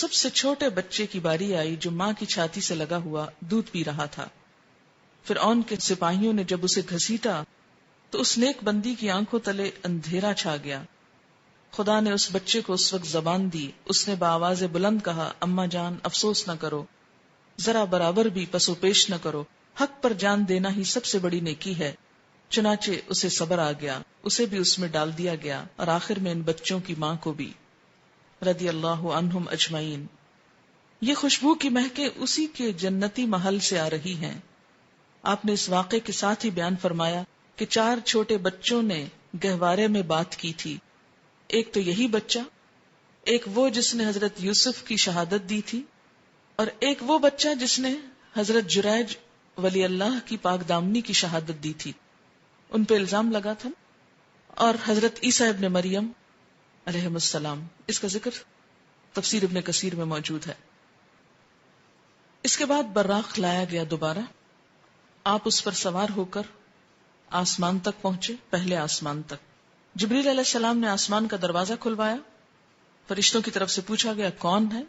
سب سے چھوٹے بچے کی باری آئی جو ماں کی چھاتی سے لگا ہوا دودھ پی رہا تھا۔ فرعون کے سپاہیوں نے جب اسے گھسیٹا تو اس نیک بندی کی آنکھوں تلے اندھیرا چھا گیا۔ خدا نے اس بچے کو اس وقت زبان دی، اس نے بآواز بلند کہا، اماں جان افسوس نہ کرو، ذرا برابر بھی پسو پیش نہ کرو، حق پر جان دینا ہی سب سے بڑی نیکی ہے۔ چنانچہ اسے صبر آ گیا، اسے بھی اس میں ڈال دیا گیا، اور آخر میں ان بچوں کی ماں کو بھی، رضی اللہ عنہم اجمعین۔ یہ خوشبو کی مہکیں اسی کے جنتی محل سے آ رہی ہیں۔ آپ نے اس واقعے کے ساتھ ہی بیان فرمایا کہ 4 چھوٹے بچوں نے گہوارے میں بات کی تھی، ایک تو یہی بچہ، ایک وہ جس نے حضرت یوسف کی شہادت دی تھی، اور ایک وہ بچہ جس نے حضرت جریج ولی اللہ کی پاک دامنی کی شہادت دی تھی، ان پہ الزام لگا تھا، اور حضرت عیسیٰ ابن مریم علیہ السلام۔ اس کا ذکر تفسیر ابن کثیر میں موجود ہے۔ اس کے بعد براق لایا گیا دوبارہ، آپ اس پر سوار ہو کر آسمان تک پہنچے، پہلے آسمان تک۔ جبریل علیہ السلام نے آسمان کا دروازہ کھلوایا، فرشتوں کی طرف سے پوچھا گیا کون ہے؟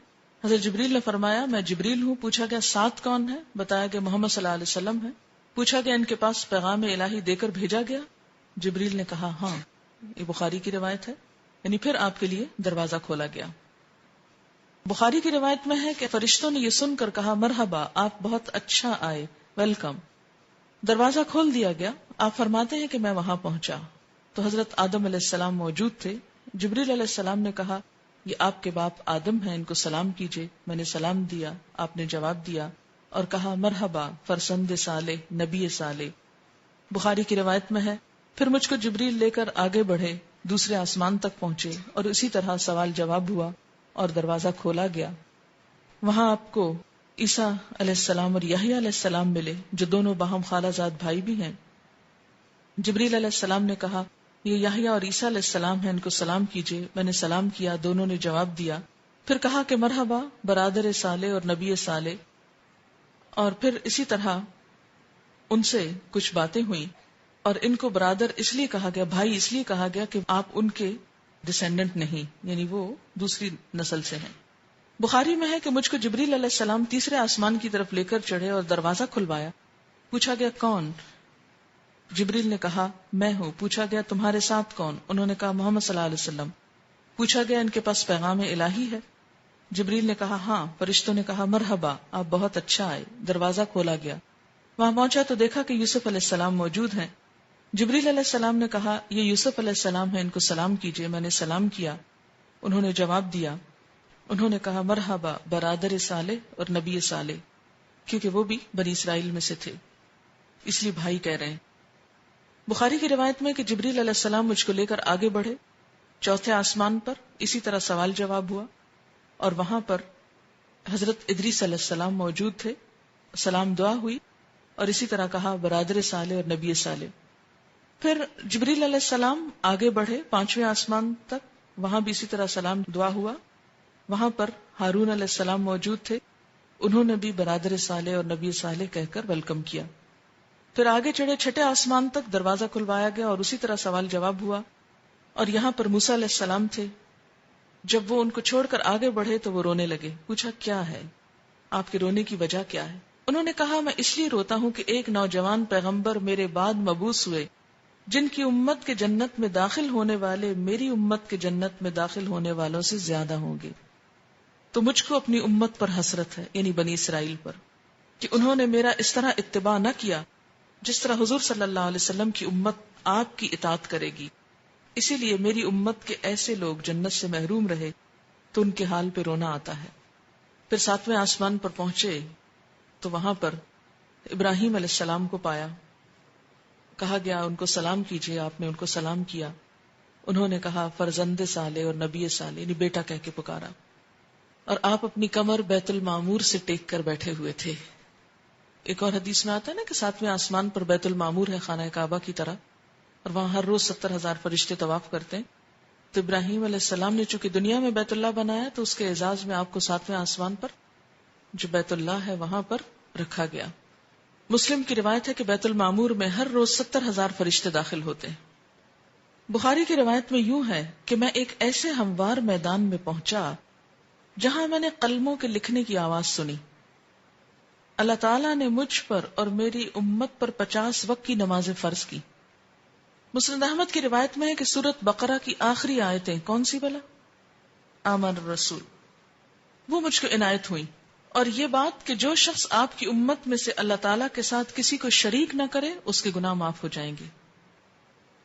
حضرت جبریل نے فرمایا میں جبریل ہوں۔ پوچھا گیا ساتھ کون ہے؟ بتایا کہ محمد صلی اللہ علیہ وسلم ہے۔ پوچھا گیا ان کے پاس پیغام الہی دے کر بھیجا گیا؟ جبریل نے کہا ہاں۔ یہ بخاری کی روایت ہے، یعنی پھر آپ کے لیے دروازہ کھولا گیا۔ بخاری کی روایت میں ہے کہ فرشتوں نے یہ سن کر کہا مرحبا، آپ بہت اچھا آئے، ویلکم۔ دروازہ کھول دیا گیا۔ آپ فرماتے ہیں کہ میں وہاں پہنچا تو حضرت آدم علیہ السلام موجود تھے۔ جبریل علیہ السلام نے کہا یہ آپ کے باپ آدم ہیں، ان کو سلام کیجئے۔ میں نے سلام دیا، آپ نے جواب دیا اور کہا مرحبا فرزند صالح، نبی صالح۔ بخاری کی روایت میں ہے پھر مجھ کو جبریل لے کر آگے بڑھے، دوسرے آسمان تک پہنچے، اور اسی طرح سوال جواب ہوا اور دروازہ کھولا گیا۔ وہاں آپ کو عیسیٰ علیہ السلام اور یحییٰ علیہ السلام ملے، جو دونوں باہم خالہ زاد بھائی بھی ہیں۔ جبریل علیہ السلام نے کہا یہ یحییٰ اور عیسیٰ علیہ السلام ہیں، ان کو سلام کیجئے۔ میں نے سلام کیا، دونوں نے جواب دیا۔ پھر کہا کہ مرحبا برادر صالح اور نبی صالح، اور پھر اسی طرح ان سے کچھ باتیں ہوئیں، اور ان کو برادر اس لیے کہا گیا، بھائی اس لیے کہا گیا کہ آپ ان کے ڈسینڈنٹ نہیں، یعنی وہ دوسری نسل سے ہیں۔ بخاری میں ہے کہ مجھ کو جبریل علیہ السلام تیسرے آسمان کی طرف لے کر چڑھے اور دروازہ کھلوایا۔ پوچھا گیا کون؟ جبریل نے کہا میں ہوں۔ پوچھا گیا تمہارے ساتھ کون؟ انہوں نے کہا محمد صلی اللہ علیہ وسلم۔ پوچھا گیا ان کے پاس پیغام الہی ہے؟ جبریل نے کہا ہاں۔ فرشتوں نے کہا مرحبا، آپ بہت اچھا آئے۔ دروازہ کھولا گیا، وہاں پہنچا تو دیکھا کہ یوسف علیہ السلام موجود ہیں۔ جبریل علیہ السلام نے کہا یہ یوسف علیہ السلام ہے، ان کو سلام کیجئے۔ میں نے سلام کیا، انہوں نے جواب دیا۔ انہوں نے کہا مرحبا برادر صالح اور نبی صالح، کیونکہ وہ بھی بنی اسرائیل میں سے تھے، اس لیے بھائی کہہ رہے ہیں۔ بخاری کی روایت میں کہ جبریل علیہ السلام مجھ کو لے کر آگے بڑھے، چوتھے آسمان پر اسی طرح سوال جواب ہوا، اور وہاں پر حضرت ادریس علیہ السلام موجود تھے، سلام دعا ہوئی، اور اسی طرح کہا برادر صالح اور نبی صالح۔ پھر جبریل علیہ السلام آگے بڑھے 5ویں آسمان تک، وہاں بھی اسی طرح سلام دعا ہوا، وہاں پر ہارون علیہ السلام موجود تھے، انہوں نے بھی برادر صالح اور نبی صالح کہہ کر ویلکم کیا۔ پھر آگے چڑھے 6 آسمان تک، دروازہ کھلوایا گیا اور اسی طرح سوال جواب ہوا، اور یہاں پر موسیٰ علیہ السلام تھے۔ جب وہ ان کو چھوڑ کر آگے بڑھے تو وہ رونے لگے۔ پوچھا کیا ہے، آپ کے رونے کی وجہ کیا ہے؟ انہوں نے کہا میں اس لیے روتا ہوں کہ ایک نوجوان پیغمبر میرے بعد مبعوث ہوئے جن کی امت کے جنت میں داخل ہونے والے میری امت کے جنت میں داخل ہونے والوں سے زیادہ ہوں گے، تو مجھ کو اپنی امت پر حسرت ہے، یعنی بنی اسرائیل پر، کہ انہوں نے میرا اس طرح اتباع نہ کیا جس طرح حضور صلی اللہ علیہ وسلم کی امت آپ کی اطاعت کرے گی۔ اسی لیے میری امت کے ایسے لوگ جنت سے محروم رہے تو ان کے حال پہ رونا آتا ہے۔ پھر 7ویں آسمان پر پہنچے تو وہاں پر ابراہیم علیہ السلام کو پایا، کہا گیا ان کو سلام کیجئے، آپ نے ان کو سلام کیا، انہوں نے کہا فرزند صالح اور نبی صالح، یعنی بیٹا کہہ کے پکارا، اور آپ اپنی کمر بیت المعمور سے ٹیک کر بیٹھے ہوئے تھے۔ ایک اور حدیث میں آتا ہے نا کہ 7ویں آسمان پر بیت المعمور ہے، خانہ کعبہ کی طرح، اور وہاں ہر روز 70,000 فرشتے طواف کرتے ہیں۔ تو ابراہیم علیہ السلام نے چونکہ دنیا میں بیت اللہ بنایا تو اس کے اعزاز میں آپ کو 7ویں آسمان پر جو بیت اللہ ہے وہاں پر رکھا گیا۔ مسلم کی روایت ہے کہ بیت المعمور میں ہر روز 70,000 فرشتے داخل ہوتے ہیں۔ بخاری کی روایت میں یوں ہے کہ میں ایک ایسے ہموار میدان میں پہنچا جہاں میں نے قلموں کے لکھنے کی آواز سنی. اللہ تعالیٰ نے مجھ پر اور میری امت پر 50 وقت کی نمازیں فرض کی. مسند احمد کی روایت میں ہے کہ سورۃ بقرہ کی آخری آیتیں کون سی بلا؟ آمن الرسول، وہ مجھ کو عنایت ہوئی. اور یہ بات کہ جو شخص آپ کی امت میں سے اللہ تعالیٰ کے ساتھ کسی کو شریک نہ کرے اس کے گناہ معاف ہو جائیں گے.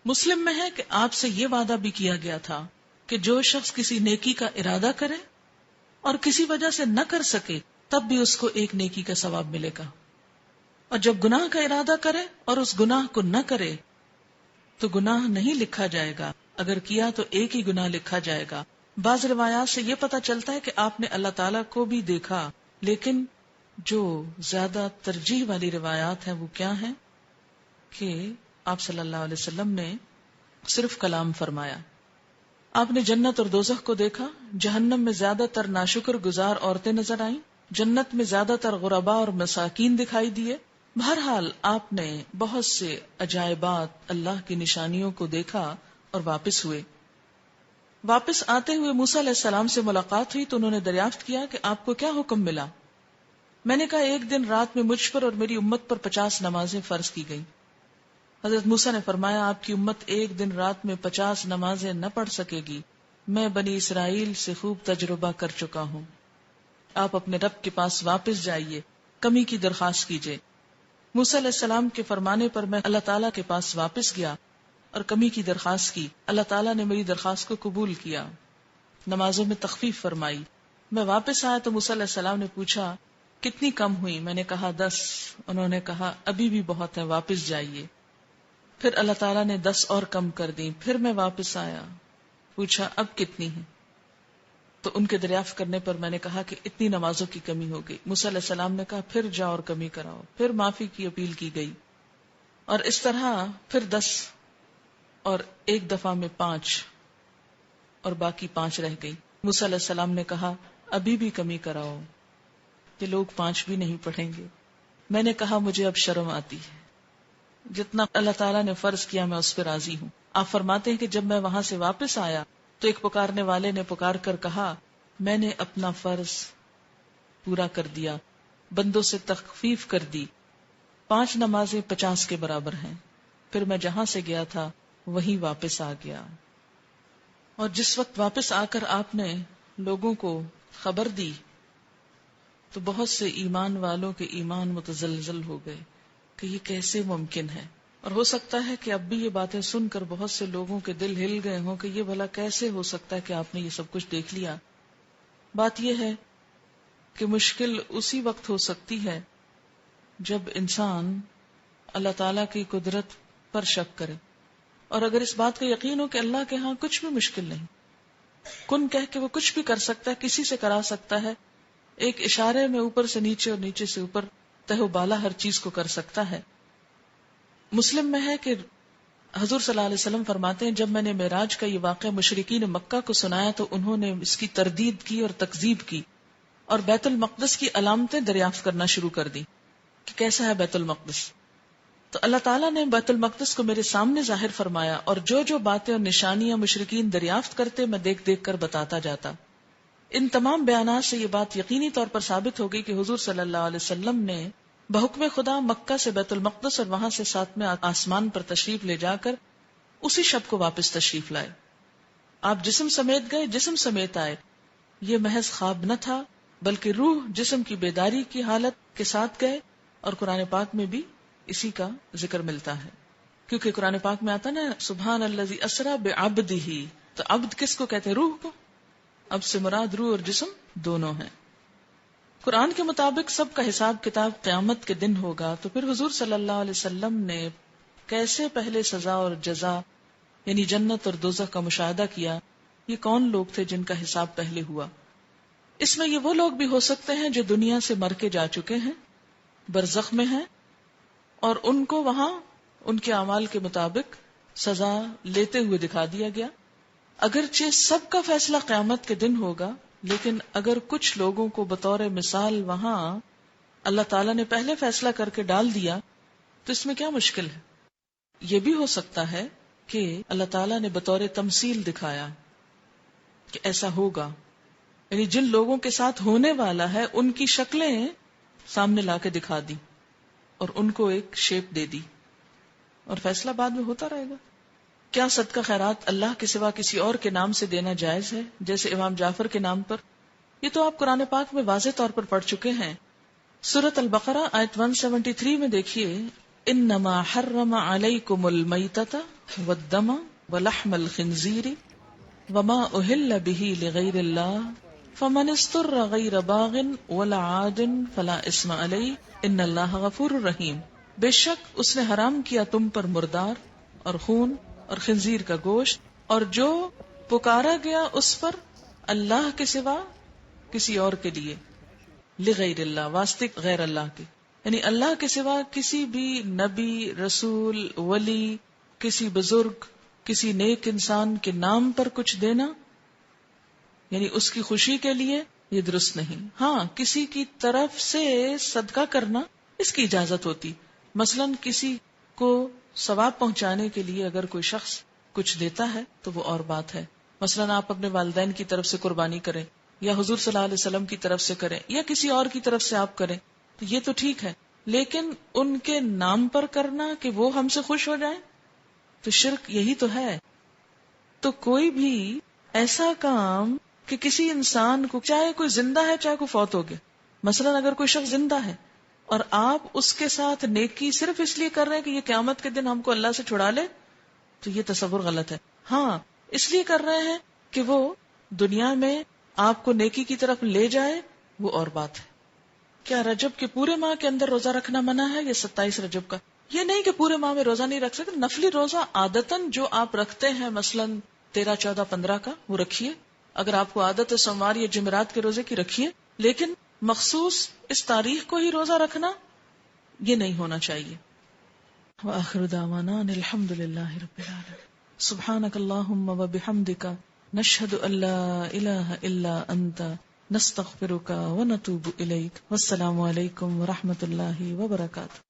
مسلم میں ہے کہ آپ سے یہ وعدہ بھی کیا گیا تھا کہ جو شخص کسی نیکی کا ارادہ کرے اور کسی وجہ سے نہ کر سکے تب بھی اس کو ایک نیکی کا ثواب ملے گا، اور جب گناہ کا ارادہ کرے اور اس گناہ کو نہ کرے تو گناہ نہیں لکھا جائے گا، اگر کیا تو ایک ہی گناہ لکھا جائے گا. بعض روایات سے یہ پتہ چلتا ہے کہ آپ نے اللہ تعالیٰ کو بھی دیکھا، لیکن جو زیادہ ترجیح والی روایات ہیں وہ کیا ہیں کہ آپ صلی اللہ علیہ وسلم نے صرف کلام فرمایا. آپ نے جنت اور دوزخ کو دیکھا، جہنم میں زیادہ تر ناشکر گزار عورتیں نظر آئیں، جنت میں زیادہ تر غرباء اور مساکین دکھائی دیے. بہرحال آپ نے بہت سے عجائبات، اللہ کی نشانیوں کو دیکھا اور واپس ہوئے. واپس آتے ہوئے موسیٰ علیہ السلام سے ملاقات ہوئی تو انہوں نے دریافت کیا کہ آپ کو کیا حکم ملا؟ میں نے کہا ایک دن رات میں مجھ پر اور میری امت پر 50 نمازیں فرض کی گئیں. حضرت موسیٰ نے فرمایا آپ کی امت ایک دن رات میں 50 نمازیں نہ پڑھ سکے گی، میں بنی اسرائیل سے خوب تجربہ کر چکا ہوں. آپ اپنے رب کے پاس واپس جائیے، کمی کی درخواست کیجیے. موسیٰ علیہ السلام کے فرمانے پر میں اللہ تعالیٰ کے پاس واپس گیا اور کمی کی درخواست کی. اللہ تعالیٰ نے میری درخواست کو قبول کیا، نمازوں میں تخفیف فرمائی. میں واپس آیا تو موسیٰ علیہ السلام نے پوچھا کتنی کم ہوئی؟ میں نے کہا 10. انہوں نے کہا ابھی بھی بہت ہے، واپس جائیے. پھر اللہ تعالیٰ نے 10 اور کم کر دی. پھر میں واپس آیا، پوچھا اب کتنی ہیں؟ تو ان کے دریافت کرنے پر میں نے کہا کہ اتنی نمازوں کی کمی ہو گئی. موسیٰ علیہ السلام نے کہا پھر جاؤ اور کمی کراؤ. پھر معافی کی اپیل کی گئی، اور اس طرح پھر 10 اور ایک دفعہ میں 5 اور باقی 5 رہ گئی. موسیٰ علیہ السلام نے کہا ابھی بھی کمی کراؤ، کہ لوگ 5 بھی نہیں پڑھیں گے. میں نے کہا مجھے اب شرم آتی ہے، جتنا اللہ تعالیٰ نے فرض کیا میں اس پہ راضی ہوں. آپ فرماتے ہیں کہ جب میں وہاں سے واپس آیا تو ایک پکارنے والے نے پکار کر کہا میں نے اپنا فرض پورا کر دیا، بندوں سے تخفیف کر دی، 5 نمازیں 50 کے برابر ہیں. پھر میں جہاں سے گیا تھا وہیں واپس آ گیا. اور جس وقت واپس آ کر آپ نے لوگوں کو خبر دی تو بہت سے ایمان والوں کے ایمان متزلزل ہو گئے کہ یہ کیسے ممکن ہے. اور ہو سکتا ہے کہ اب بھی یہ باتیں سن کر بہت سے لوگوں کے دل ہل گئے ہوں کہ یہ بھلا کیسے ہو سکتا ہے کہ آپ نے یہ سب کچھ دیکھ لیا. بات یہ ہے کہ مشکل اسی وقت ہو سکتی ہے جب انسان اللہ تعالی کی قدرت پر شک کرے، اور اگر اس بات کا یقین ہو کہ اللہ کے ہاں کچھ بھی مشکل نہیں، کن کہہ کے وہ کچھ بھی کر سکتا ہے، کسی سے کرا سکتا ہے، ایک اشارے میں اوپر سے نیچے اور نیچے سے اوپر تہ و بالا ہر چیز کو کر سکتا ہے. مسلم میں ہے کہ حضور صلی اللہ علیہ وسلم فرماتے ہیں جب میں نے معراج کا یہ واقعہ مشرکین مکہ کو سنایا تو انہوں نے اس کی تردید کی اور تکذیب کی اور بیت المقدس کی علامتیں دریافت کرنا شروع کر دی کہ کیسا ہے بیت المقدس. تو اللہ تعالیٰ نے بیت المقدس کو میرے سامنے ظاہر فرمایا اور جو باتیں اور نشانیاں مشرکین دریافت کرتے میں دیکھ دیکھ کر بتاتا جاتا. ان تمام بیانات سے یہ بات یقینی طور پر ثابت ہو گئی کہ حضور صلی اللہ علیہ وسلم نے بحکم خدا مکہ سے بیت المقدس اور وہاں سے 7ویں آسمان پر تشریف لے جا کر اسی شب کو واپس تشریف لائے. آپ جسم سمیت گئے، جسم سمیت آئے. یہ محض خواب نہ تھا بلکہ روح جسم کی بیداری کی حالت کے ساتھ گئے. اور قرآن پاک میں بھی اسی کا ذکر ملتا ہے، کیونکہ قرآن پاک میں آتا نا سبحان الذی اسری بعبدہ. تو عبد کس کو کہتے ہیں؟ روح کو. اب سے مراد روح اور جسم دونوں ہیں. قرآن کے مطابق سب کا حساب کتاب قیامت کے دن ہوگا. تو پھر حضور صلی اللہ علیہ وسلم نے کیسے پہلے سزا اور جزا یعنی جنت اور دوزخ کا مشاہدہ کیا؟ یہ کون لوگ تھے جن کا حساب پہلے ہوا؟ اس میں یہ وہ لوگ بھی ہو سکتے ہیں جو دنیا سے مر کے جا چکے ہیں، برزخ میں ہیں، اور ان کو وہاں ان کے اعمال کے مطابق سزا لیتے ہوئے دکھا دیا گیا. اگرچہ سب کا فیصلہ قیامت کے دن ہوگا، لیکن اگر کچھ لوگوں کو بطور مثال وہاں اللہ تعالیٰ نے پہلے فیصلہ کر کے ڈال دیا تو اس میں کیا مشکل ہے؟ یہ بھی ہو سکتا ہے کہ اللہ تعالیٰ نے بطور تمثیل دکھایا کہ ایسا ہوگا. یعنی جن لوگوں کے ساتھ ہونے والا ہے ان کی شکلیں سامنے لا کے دکھا دی اور ان کو ایک شیپ دے دی، اور فیصلہ بعد میں ہوتا رہے گا۔ کیا صدقہ خیرات اللہ کے سوا کسی اور کے نام سے دینا جائز ہے، جیسے امام جعفر کے نام پر؟ یہ تو آپ قرآن پاک میں واضح طور پر پڑھ چکے ہیں۔ سورۃ البقرہ آیت 173 میں دیکھیے، انما حرم علیکم المیتۃ والدم ولحم الخنزیر وما اہل بہ لغیر اللہ فمن اضطر غیر باغ ولا عاد فلا اثم علیہ ان اللہ غفور رحیم۔ بے شک اس نے حرام کیا تم پر مردار اور خون اور خنزیر کا گوشت، اور جو پکارا گیا اس پر اللہ کے سوا کسی اور کے لیے، لغیر اللہ واسطے غیر اللہ کے، یعنی اللہ کے سوا کسی بھی نبی، رسول، ولی، کسی بزرگ، کسی نیک انسان کے نام پر کچھ دینا، یعنی اس کی خوشی کے لیے، یہ درست نہیں۔ ہاں، کسی کی طرف سے صدقہ کرنا اس کی اجازت ہوتی، مثلا کسی کو ثواب پہنچانے کے لیے اگر کوئی شخص کچھ دیتا ہے تو وہ اور بات ہے، مثلا آپ اپنے والدین کی طرف سے قربانی کریں، یا حضور صلی اللہ علیہ وسلم کی طرف سے کریں، یا کسی اور کی طرف سے آپ کریں، تو یہ تو ٹھیک ہے، لیکن ان کے نام پر کرنا کہ وہ ہم سے خوش ہو جائیں تو شرک یہی تو ہے۔ تو کوئی بھی ایسا کام کہ کسی انسان کو، چاہے کوئی زندہ ہے چاہے کوئی فوت ہو گیا، مثلا اگر کوئی شخص زندہ ہے اور آپ اس کے ساتھ نیکی صرف اس لیے کر رہے ہیں کہ یہ قیامت کے دن ہم کو اللہ سے چھڑا لے، تو یہ تصور غلط ہے۔ ہاں، اس لیے کر رہے ہیں کہ وہ دنیا میں آپ کو نیکی کی طرف لے جائے، وہ اور بات ہے۔ کیا رجب کے پورے ماہ کے اندر روزہ رکھنا منع ہے یا 27 رجب کا؟ یہ نہیں کہ پورے ماہ میں روزہ نہیں رکھ سکتے، نفلی روزہ عادتاً جو آپ رکھتے ہیں، مثلا 13، 14، 15 کا، وہ رکھیے۔ اگر آپ کو عادت ہے سوموار یا جمعرات کے روزے کی، رکھیے، لیکن مخصوص اس تاریخ کو ہی روزہ رکھنا یہ نہیں ہونا چاہیے۔ وآخر دعوانا ان الحمد للہ رب العالمین۔ سبحانک اللہم وبحمدک، نشہد ان لا الہ الا انت، نستغفرک ونتوب الیک۔ والسلام علیکم ورحمۃ اللہ وبرکاتہ۔